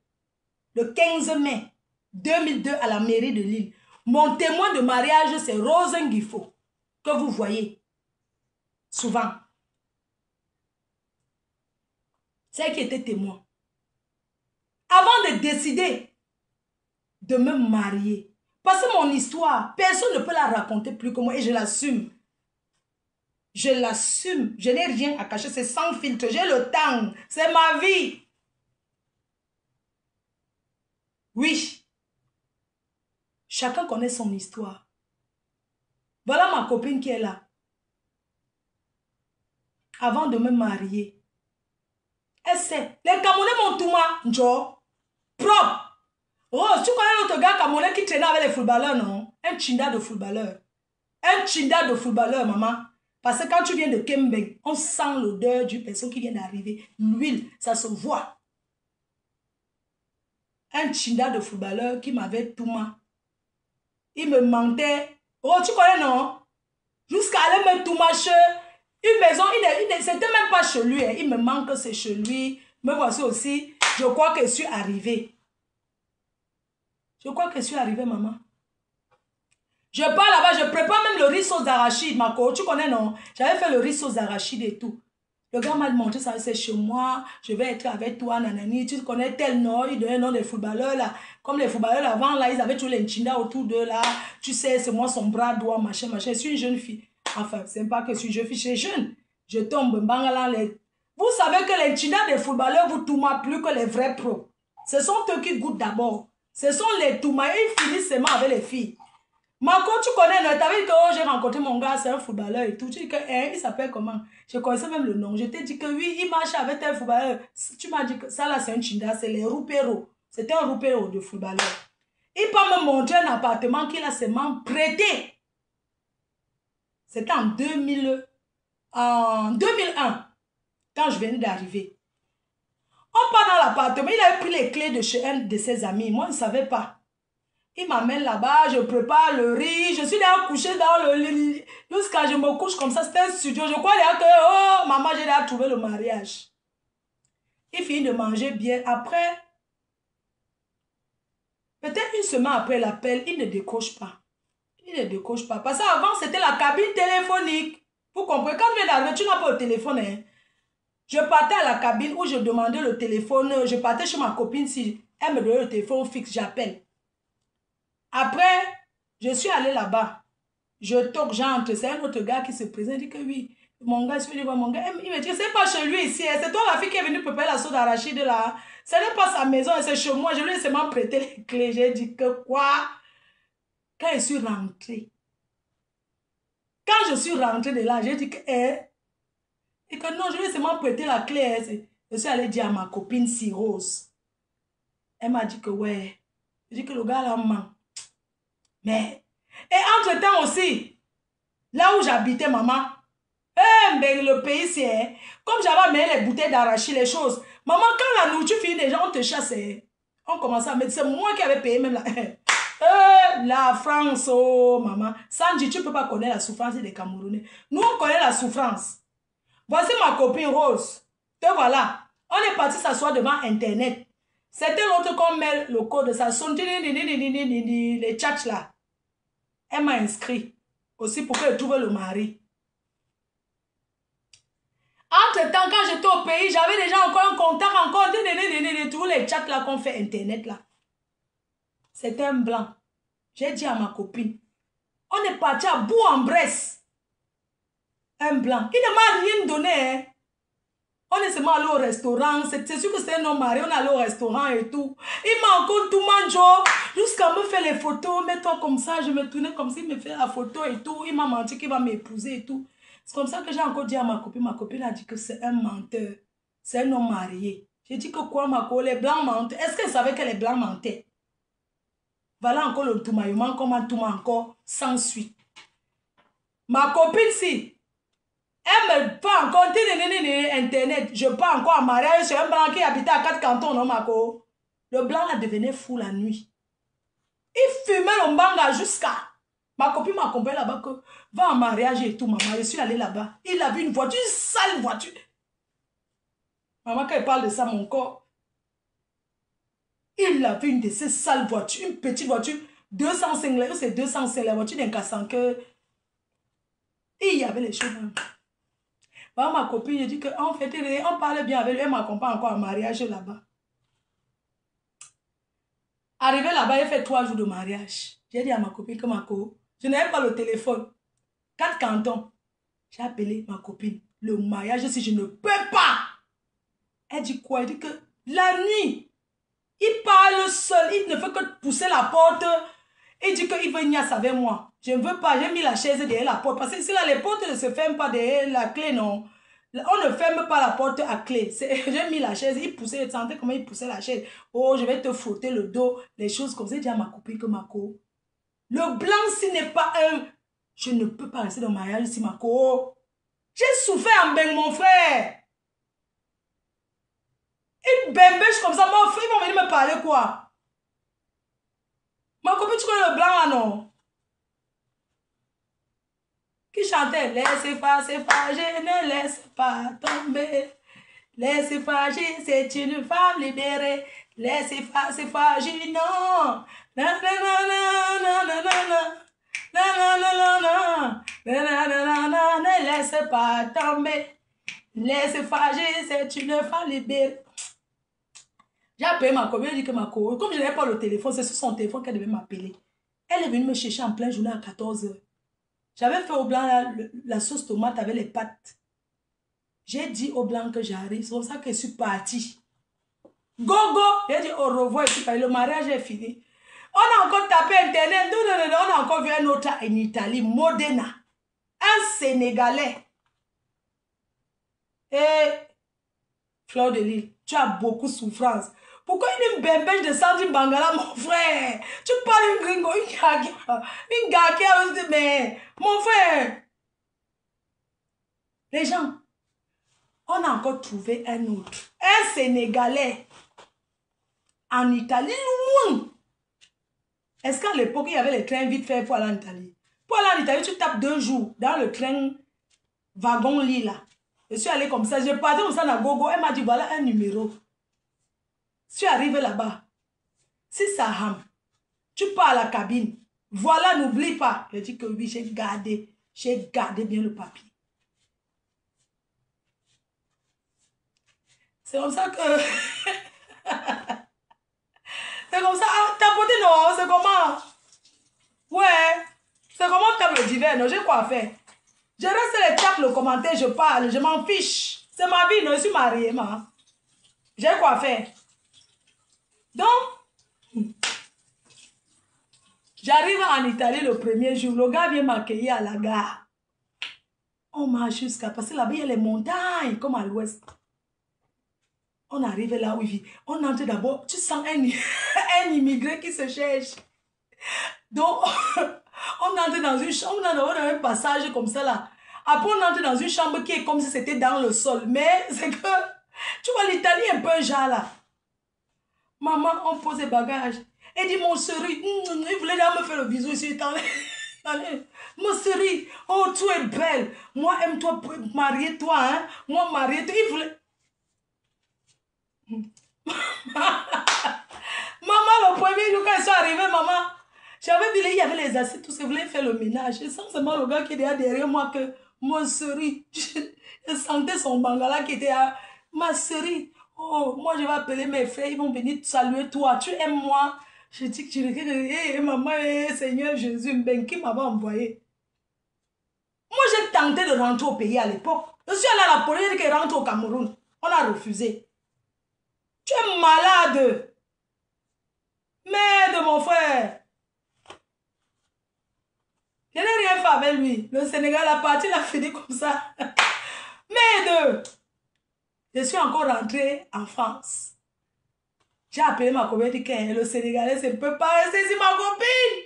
Le 15 mai 2002 à la mairie de Lille. Mon témoin de mariage, c'est Rose Nguifo, que vous voyez souvent. C'est elle qui était témoin. Avant de décider de me marier, parce que mon histoire, personne ne peut la raconter plus que moi et je l'assume. Je l'assume. Je n'ai rien à cacher. C'est sans filtre. J'ai le temps. C'est ma vie. Oui. Chacun connaît son histoire. Voilà ma copine qui est là. Avant de me marier. Elle sait. Les Camerounais m'ont tout moi. Propre. Rose, tu connais l'autre gars Camerounais qui traînait avec les footballeurs, non? Un chinda de footballeur. Un chinda de footballeur, maman. Parce que quand tu viens de Kembeng, on sent l'odeur d'une personne qui vient d'arriver. L'huile, ça se voit. Un chinda de footballeur qui m'avait tout mal. Il me mentait. Oh, tu connais, non? Jusqu'à aller me tout chez une maison. C'était même pas chez lui. Hein. Il me manque, c'est chez lui. Me voici aussi. Je crois que je suis arrivée. Je crois que je suis arrivée, maman. Je pars là-bas, je prépare même le riz sauce d'arachide, Marco. Tu connais, non? J'avais fait le riz sauce d'arachide et tout. Le gars m'a demandé ça, c'est chez moi, je vais être avec toi, nanani. Tu connais tel nom, il donnait le nom des footballeurs là. Comme les footballeurs avant là, ils avaient tous les Nchinda autour d'eux là. Tu sais, c'est moi son bras droit, machin, machin. Je suis une jeune fille. Enfin, c'est pas que je suis une jeune fille, je suis jeune. Je tombe, bangala, les... Vous savez que les Nchinda des footballeurs vous tournent plus que les vrais pros. Ce sont eux qui goûtent d'abord. Ce sont les Touma, ils finissent seulement avec les filles. Marco, tu connais, tu as vu que oh, j'ai rencontré mon gars, c'est un footballeur et tout. Tu dis que, il s'appelle comment? Je connaissais même le nom. Je t'ai dit que oui, il marche avec un footballeur. Tu m'as dit que ça là, c'est un Chinda, c'est les Roupero. C'était un Roupero de footballeur. Il peut me montrer un appartement qu'il a seulement prêté. C'était en 2001, quand je venais d'arriver. On part dans l'appartement, il avait pris les clés de chez un de ses amis. Moi, je ne savais pas. Il m'amène là-bas, je prépare le riz, je suis là couchée dans le lit. Jusqu'à je me couche comme ça, c'était un studio. Je crois que, oh, maman, j'ai déjà trouvé le mariage. Il finit de manger bien. Après, peut-être une semaine après l'appel, il ne décroche pas. Il ne décroche pas. Parce qu'avant, c'était la cabine téléphonique. Vous comprenez? Quand tu viens d'arriver, tu n'as pas le téléphone. Hein? Je partais à la cabine où je demandais le téléphone. Je partais chez ma copine. Si elle me donnait le téléphone fixe, j'appelle. Après, je suis allée là-bas. Je toque, j'entre. C'est un autre gars qui se présente. Il dit que oui. Mon gars, je suis venu voir mon gars. Il me dit, c'est pas chez lui ici. C'est toi la fille qui est venue préparer la sauce d'arachide là. Ce n'est pas sa maison, c'est chez moi. Je lui ai seulement prêté les clés. J'ai dit que quoi? Quand je suis rentrée. Quand je suis rentrée de là, j'ai dit que et que non, je lui ai seulement prêté la clé. Je suis allée dire à ma copine Rose. Elle m'a dit que ouais. J'ai dit que le gars là ment. Mais, et entre-temps aussi, là où j'habitais, maman, ben, le pays, c'est, comme j'avais amené les bouteilles d'arachide, les choses, maman, quand la nourriture finit, les gens, on te chasse, on commence à mettre, c'est moi qui avais payé même là. La France, oh, maman, Sanji, tu ne peux pas connaître la souffrance des Camerounais. Nous, on connaît la souffrance. Voici ma copine Rose. Te voilà. On est parti s'asseoir devant Internet. C'était l'autre qu'on met le code de sa son, les tchatchs là. Elle m'a inscrit aussi pour qu'elle trouve le mari. Entre-temps, quand j'étais au pays, j'avais déjà encore un contact, encore tous les chats là qu'on fait Internet là. C'était un blanc. J'ai dit à ma copine, on est parti à Bourg-en-Bresse. Un blanc. Il ne m'a rien donné. Hein. On est seulement allé au restaurant. C'est sûr que c'est un homme marié. On est allé au restaurant et tout. Il m'a encore tout mangé. Jusqu'à me faire les photos. Mets-toi comme ça. Je me tournais comme s'il me fait la photo et tout. Il m'a menti qu'il va m'épouser et tout. C'est comme ça que j'ai encore dit à ma copine. Ma copine a dit que c'est un menteur. C'est un homme marié. J'ai dit que quoi, ma copine? Les blancs mentent. Est-ce qu'elle savait que les blancs mentaient? Voilà encore le toumaillement. Comment tout encore sans suite. Ma copine, si. Elle me fait encore Internet. Je pars encore en mariage sur un blanc qui habitait à 4 cantons, non, Marco? Le blanc a devenu fou la nuit. Il fumait le mbanga jusqu'à. Ma copine m'a accompagné là-bas que va en mariage et tout, maman. Je suis allée là-bas. Il a vu une voiture, une sale voiture. Maman, quand il parle de ça, mon corps. Il a vu une de ces sales voitures, une petite voiture, 205, c'est 205, la voiture d'un cassant que. Et il y avait les cheveux. Ma copine, je dis qu'en fait, on parle bien avec lui, elle m'accompagne encore en mariage là-bas. Arrivé là-bas, elle fait 3 jours de mariage. J'ai dit à ma copine que je n'avais pas le téléphone. 4 cantons. J'ai appelé ma copine. Le mariage, si je ne peux pas. Elle dit quoi? Elle dit que la nuit, il parle seul. Il ne fait que pousser la porte. Il dit qu'il veut niasse avec moi. Je ne veux pas. J'ai mis la chaise derrière la porte. Parce que ici, là, les portes ne se ferment pas derrière la clé, non. On ne ferme pas la porte à clé. J'ai mis la chaise. Il poussait. Tu sentais comment il poussait la chaise. Oh, je vais te frotter le dos. Les choses comme ça. J'ai dit à ma copine que Marco, le blanc, s'il n'est pas un... Je ne peux pas rester dans le mariage ici, Marco. J'ai souffert en bang, mon frère. Une bembêche comme ça, mon frère, ils vont venir me parler quoi? Ma copine, tu connais le blanc là, non? Qui chantait, laissez pas, je ne laisse pas tomber. Laissez pas, c'est une femme libérée. Laissez pas, non. Na, na, na, na, na, na, na, na. Na, na, na, na, na. Na, na, na, na, na. Ne laisse pas tomber. Laisse fager, c'est une femme libérée. J'ai appelé ma copine, j'ai dit que ma copine, comme je n'avais pas le téléphone, c'est sur son téléphone qu'elle devait m'appeler. Elle est venue me chercher en pleine journée à 14 h. J'avais fait au blanc la sauce tomate avec les pâtes. J'ai dit au blanc que j'arrive, c'est pour ça que je suis partie. Go, go! J'ai dit au revoir, le mariage est fini. On a encore tapé Internet, on a encore vu un autre en Italie, Modena. Un Sénégalais. Et Fleur de Lille, tu as beaucoup de souffrance. Pourquoi une bembèche de Sandri Bangala, mon frère? Tu parles une gringo, une gake, mais mon frère. Les gens, on a encore trouvé un autre. Un Sénégalais. En Italie, loin. Est-ce qu'à l'époque, il y avait les trains vite fait pour aller en Italie? Pour aller en Italie, tu tapes 2 jours dans le train wagon-lit là. Je suis allée comme ça. J'ai parti comme ça dans Gogo. Elle m'a dit, voilà un numéro. Je suis arrivée là-bas. Si ça rame, tu pars à la cabine. Voilà, n'oublie pas. Je dis que oui, j'ai gardé bien le papier. C'est comme ça que... C'est comme ça. Ah, tapoter, non, c'est comment? Ouais. C'est comment tape le divers, non, j'ai quoi faire? Je reste les tapes, le commentaire, je parle, je m'en fiche. C'est ma vie, non, je suis mariée, ma. J'ai quoi faire? Donc, j'arrive en Italie le premier jour, le gars vient m'accueillir à la gare. On marche jusqu'à... Parce que là-bas, il y a les montagnes, comme à l'ouest. On arrive là où il vit. On entre d'abord, tu sens un immigré qui se cherche. Donc, on entre dans une chambre, on a un passage comme ça là. Après, on entre dans une chambre qui est comme si c'était dans le sol. Mais c'est que, tu vois, l'Italie est un peu genre là. Maman, on pose les bagages. Elle dit, mon chéri, il voulait là me faire le bisou ici. Mon chéri, oh, tu es belle. Moi, aime-toi, marie-toi, hein. Moi, marie-toi. Il voulait... Maman, le premier jour quand ils sont arrivés, maman, j'avais vu, il y avait les assiettes, tout ça, voulait faire le ménage. Et sans seulement le gars qui était derrière moi, que mon chéri, je sentais son bangala qui était à ma chérie. Oh, moi je vais appeler mes frères, ils vont venir te saluer toi. Tu aimes moi? Je dis que tu regardes, maman, Seigneur Jésus, ben qui m'avait envoyé? Moi j'ai tenté de rentrer au pays à l'époque. Je suis allée à la police qui rentre au Cameroun. On a refusé. Tu es malade. Merde, mon frère. Je n'ai rien fait avec lui. Le Sénégal, la partie, il a fini comme ça. Merde. Je suis encore rentrée en France. J'ai appelé ma copine, dit que le Sénégalais, ça ne peut pas rester ici, ma copine.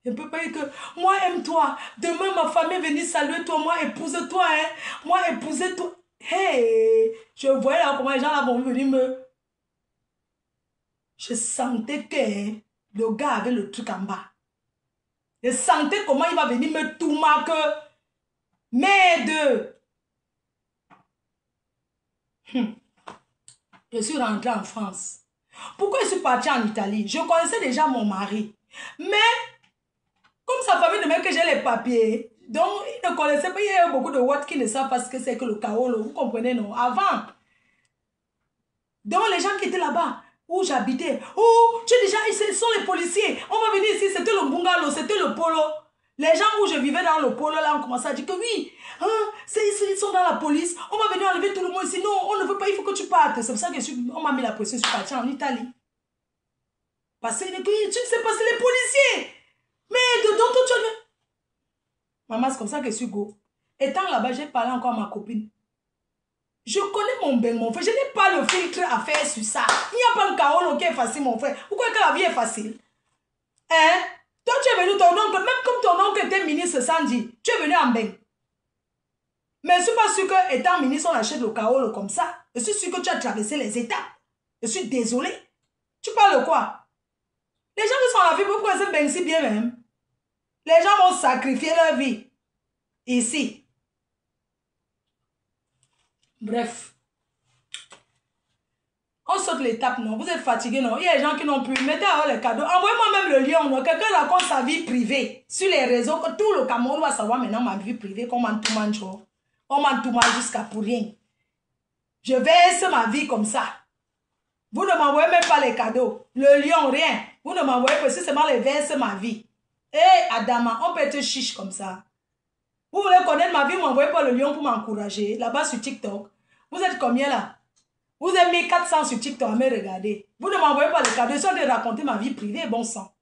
Je ne peux pas dire que moi, aime-toi. Demain, ma famille est venue saluer toi. Moi, épouse-toi. Hein? Moi, épouse-toi. Hey, je voyais là comment les gens là vont venir me... Je sentais que le gars avait le truc en bas. Je sentais comment il va venir me tout marquer. Merde. Je suis rentrée en France. Pourquoi je suis partie en Italie? Je connaissais déjà mon mari. Mais, comme sa famille de même que j'ai les papiers, donc ils ne connaissaient pas, il y a beaucoup de Watts qui ne savent pas ce que c'est que le chaos, vous comprenez, non? Avant. Donc les gens qui étaient là-bas, où j'habitais, oh, tu es déjà, ce sont les policiers, on va venir ici, c'était le bungalow, c'était le polo. Les gens où je vivais dans le polo, là, on commençait à dire que oui, hein, ils sont dans la police, on va venir enlever tout le monde ici. Non, on ne veut pas, il faut que tu partes. C'est pour ça que on m'a mis la pression, je suis partie en Italie. Parce que tu ne sais pas, c'est les policiers. Mais dedans, toi, tu as... Maman, c'est comme ça que je suis go. Étant là-bas, j'ai parlé encore à ma copine. Je connais mon ben, mon frère. Je n'ai pas le filtre à faire sur ça. Il n'y a pas un chaos qui est facile, mon frère. Pourquoi que la vie est facile? Hein? Toi, tu es venu, ton oncle, même comme ton oncle était ministre Sandy, tu es venu en bain. Mais je ne suis pas sûr que, étant ministre, on achète le chaos comme ça. Je suis sûr que tu as traversé les étapes. Je suis désolé. Tu parles de quoi? Les gens qui sont à la vie, pourquoi c'est bien si bien même? Les gens vont sacrifier leur vie. Ici. Bref. On saute l'étape, non? Vous êtes fatigué, non? Il y a des gens qui n'ont plus. Mettez alors les cadeaux. Envoyez-moi même le lien, non? Quelqu'un raconte sa vie privée sur les réseaux, que tout le Cameroun va savoir maintenant ma vie privée, comment tout mange. On m'a tout mal jusqu'à pour rien. Je verse ma vie comme ça. Vous ne m'envoyez même pas les cadeaux. Le lion, rien. Vous ne m'envoyez pas, c'est seulement les verse ma vie. Eh, Adama, on peut être chiche comme ça. Vous voulez connaître ma vie, m'envoyez pas le lion pour m'encourager. Là-bas sur TikTok. Vous êtes combien là? Vous avez mis 400 sur TikTok à me regarder. Vous ne m'envoyez pas les cadeaux. Je suis en train de raconter ma vie privée, bon sang.